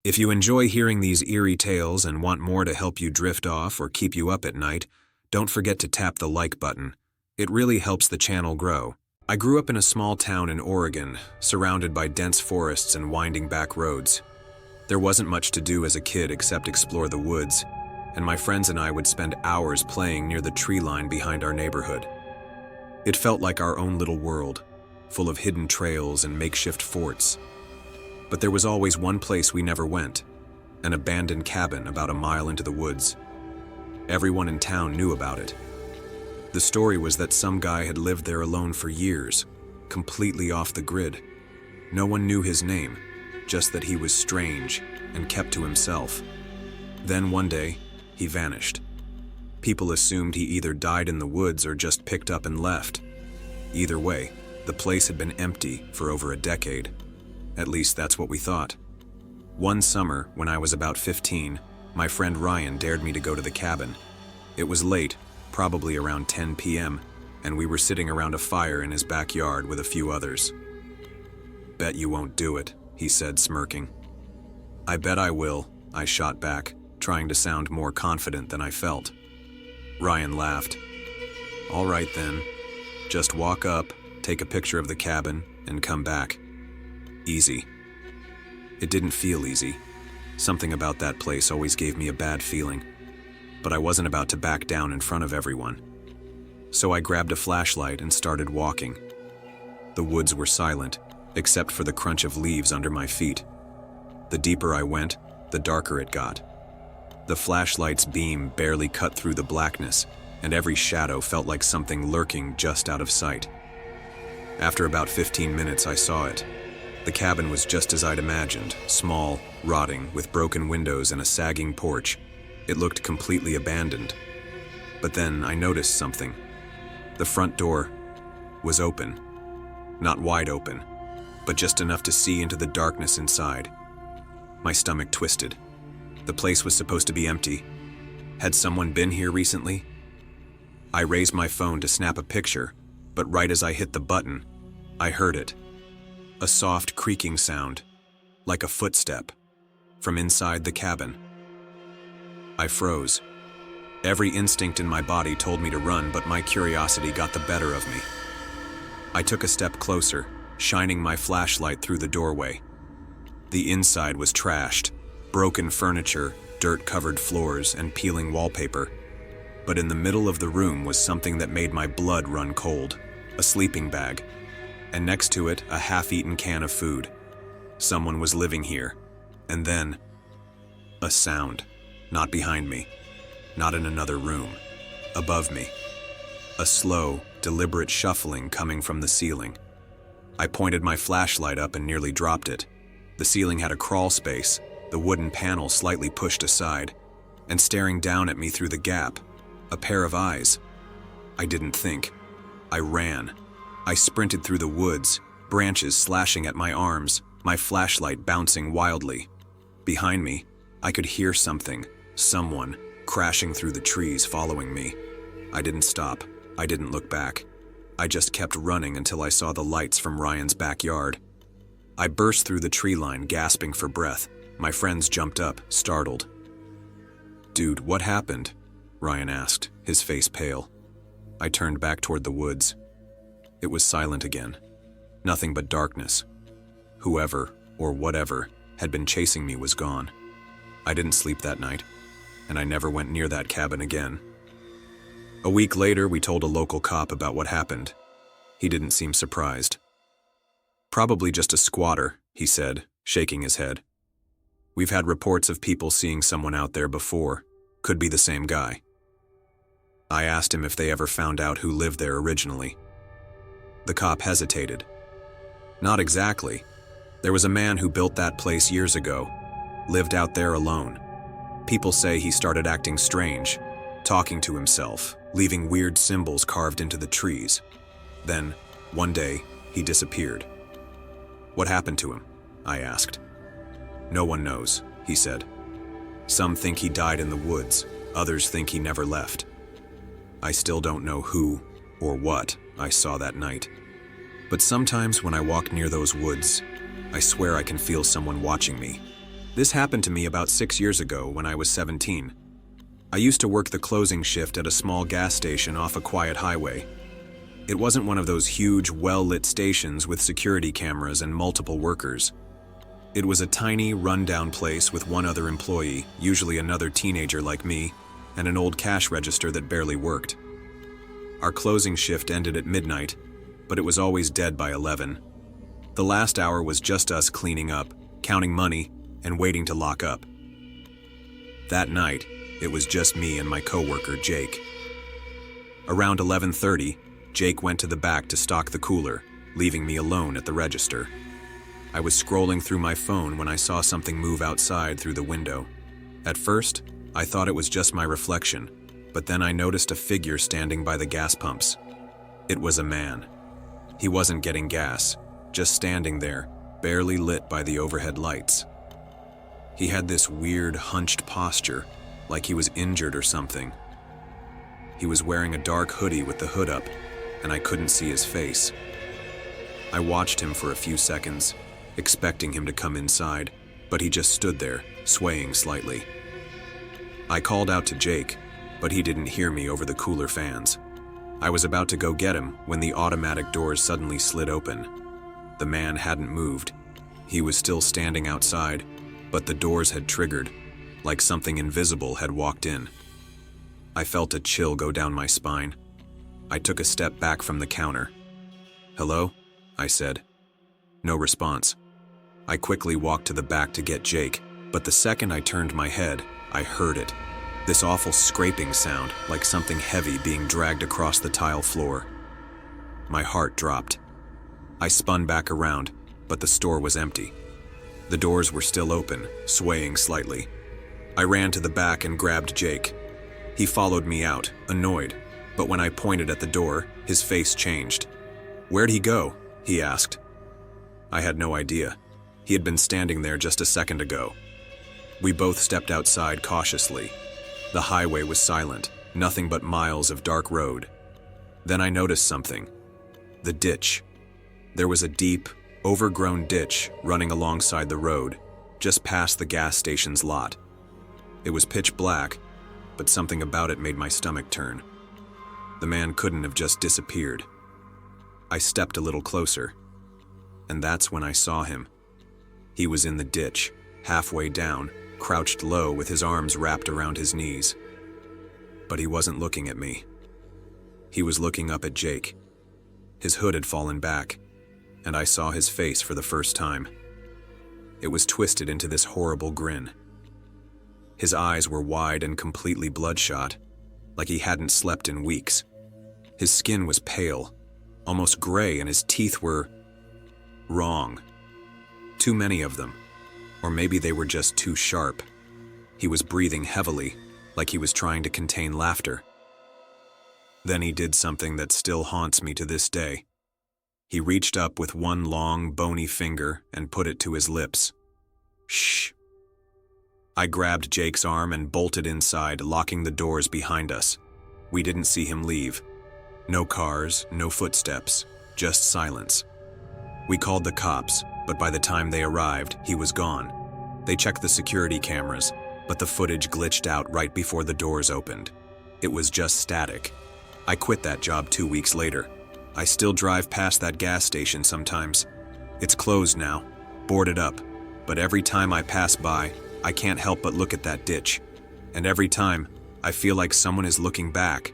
If you enjoy hearing these eerie tales and want more to help you drift off or keep you up at night, don't forget to tap the like button. It really helps the channel grow. I grew up in a small town in Oregon, surrounded by dense forests and winding back roads. There wasn't much to do as a kid except explore the woods, and my friends and I would spend hours playing near the tree line behind our neighborhood. It felt like our own little world, full of hidden trails and makeshift forts. But there was always one place we never went, an abandoned cabin about a mile into the woods. Everyone in town knew about it. The story was that some guy had lived there alone for years, completely off the grid. No one knew his name, just that he was strange and kept to himself. Then one day, he vanished. People assumed he either died in the woods or just picked up and left. Either way, the place had been empty for over a decade. At least that's what we thought. One summer, when I was about 15, my friend Ryan dared me to go to the cabin. It was late, probably around 10 p.m., and we were sitting around a fire in his backyard with a few others. "Bet you won't do it," he said, smirking. "I bet I will," I shot back, trying to sound more confident than I felt. Ryan laughed. "All right then. Just walk up, take a picture of the cabin, and come back. Easy." It didn't feel easy. Something about that place always gave me a bad feeling. But I wasn't about to back down in front of everyone. So I grabbed a flashlight and started walking. The woods were silent, except for the crunch of leaves under my feet. The deeper I went, the darker it got. The flashlight's beam barely cut through the blackness, and every shadow felt like something lurking just out of sight. After about 15 minutes, I saw it. The cabin was just as I'd imagined, small, rotting, with broken windows and a sagging porch. It looked completely abandoned. But then I noticed something. The front door was open. Not wide open, but just enough to see into the darkness inside. My stomach twisted. The place was supposed to be empty. Had someone been here recently? I raised my phone to snap a picture, but right as I hit the button, I heard it. A soft creaking sound, like a footstep, from inside the cabin. I froze. Every instinct in my body told me to run, but my curiosity got the better of me. I took a step closer, shining my flashlight through the doorway. The inside was trashed, broken furniture, dirt-covered floors, and peeling wallpaper. But in the middle of the room was something that made my blood run cold, a sleeping bag. And next to it, a half-eaten can of food. Someone was living here. And then, a sound. Not behind me. Not in another room. Above me. A slow, deliberate shuffling coming from the ceiling. I pointed my flashlight up and nearly dropped it. The ceiling had a crawl space, the wooden panel slightly pushed aside, and staring down at me through the gap, a pair of eyes. I didn't think. I ran. I sprinted through the woods, branches slashing at my arms, my flashlight bouncing wildly. Behind me, I could hear something, someone, crashing through the trees following me. I didn't stop. I didn't look back. I just kept running until I saw the lights from Ryan's backyard. I burst through the tree line, gasping for breath. My friends jumped up, startled. "Dude, what happened?" Ryan asked, his face pale. I turned back toward the woods. It was silent again. Nothing but darkness. Whoever, or whatever, had been chasing me was gone. I didn't sleep that night, and I never went near that cabin again. A week later, we told a local cop about what happened. He didn't seem surprised. "Probably just a squatter," he said, shaking his head. "We've had reports of people seeing someone out there before. Could be the same guy." I asked him if they ever found out who lived there originally. The cop hesitated. "Not exactly. There was a man who built that place years ago, lived out there alone. People say he started acting strange, talking to himself, leaving weird symbols carved into the trees. Then, one day, he disappeared." "What happened to him?" I asked. "No one knows," he said. "Some think he died in the woods, others think he never left. I still don't know who or what I saw that night. But sometimes when I walk near those woods, I swear I can feel someone watching me. This happened to me about 6 years ago when I was 17. I used to work the closing shift at a small gas station off a quiet highway. It wasn't one of those huge, well-lit stations with security cameras and multiple workers. It was a tiny, run-down place with one other employee, usually another teenager like me, and an old cash register that barely worked. Our closing shift ended at midnight, but it was always dead by 11. The last hour was just us cleaning up, counting money, and waiting to lock up. That night, it was just me and my coworker, Jake. Around 11:30, Jake went to the back to stock the cooler, leaving me alone at the register. I was scrolling through my phone when I saw something move outside through the window. At first, I thought it was just my reflection, but then I noticed a figure standing by the gas pumps. It was a man. He wasn't getting gas, just standing there, barely lit by the overhead lights. He had this weird, hunched posture, like he was injured or something. He was wearing a dark hoodie with the hood up, and I couldn't see his face. I watched him for a few seconds, expecting him to come inside, but he just stood there, swaying slightly. I called out to Jake, but he didn't hear me over the cooler fans. I was about to go get him when the automatic doors suddenly slid open. The man hadn't moved. He was still standing outside, but the doors had triggered, like something invisible had walked in. I felt a chill go down my spine. I took a step back from the counter. "Hello?" I said. No response. I quickly walked to the back to get Jake, but the second I turned my head, I heard it. This awful scraping sound, like something heavy being dragged across the tile floor. My heart dropped. I spun back around, but the store was empty. The doors were still open, swaying slightly. I ran to the back and grabbed Jake. He followed me out, annoyed, but when I pointed at the door, his face changed. "Where'd he go?" he asked. I had no idea. He had been standing there just a second ago. We both stepped outside cautiously. The highway was silent, nothing but miles of dark road. Then I noticed something. The ditch. There was a deep, overgrown ditch running alongside the road, just past the gas station's lot. It was pitch black, but something about it made my stomach turn. The man couldn't have just disappeared. I stepped a little closer, and that's when I saw him. He was in the ditch, halfway down, crouched low with his arms wrapped around his knees. But he wasn't looking at me. He was looking up at Jake. His hood had fallen back, and I saw his face for the first time. It was twisted into this horrible grin. His eyes were wide and completely bloodshot, like he hadn't slept in weeks. His skin was pale, almost gray, and his teeth were wrong. Too many of them. Or maybe they were just too sharp. He was breathing heavily, like he was trying to contain laughter. Then he did something that still haunts me to this day. He reached up with one long, bony finger and put it to his lips. Shh. I grabbed Jake's arm and bolted inside, locking the doors behind us. We didn't see him leave. No cars, no footsteps, just silence. We called the cops, but by the time they arrived, he was gone. They checked the security cameras, but the footage glitched out right before the doors opened. It was just static. I quit that job 2 weeks later. I still drive past that gas station sometimes. It's closed now, boarded up, but every time I pass by, I can't help but look at that ditch. And every time, I feel like someone is looking back,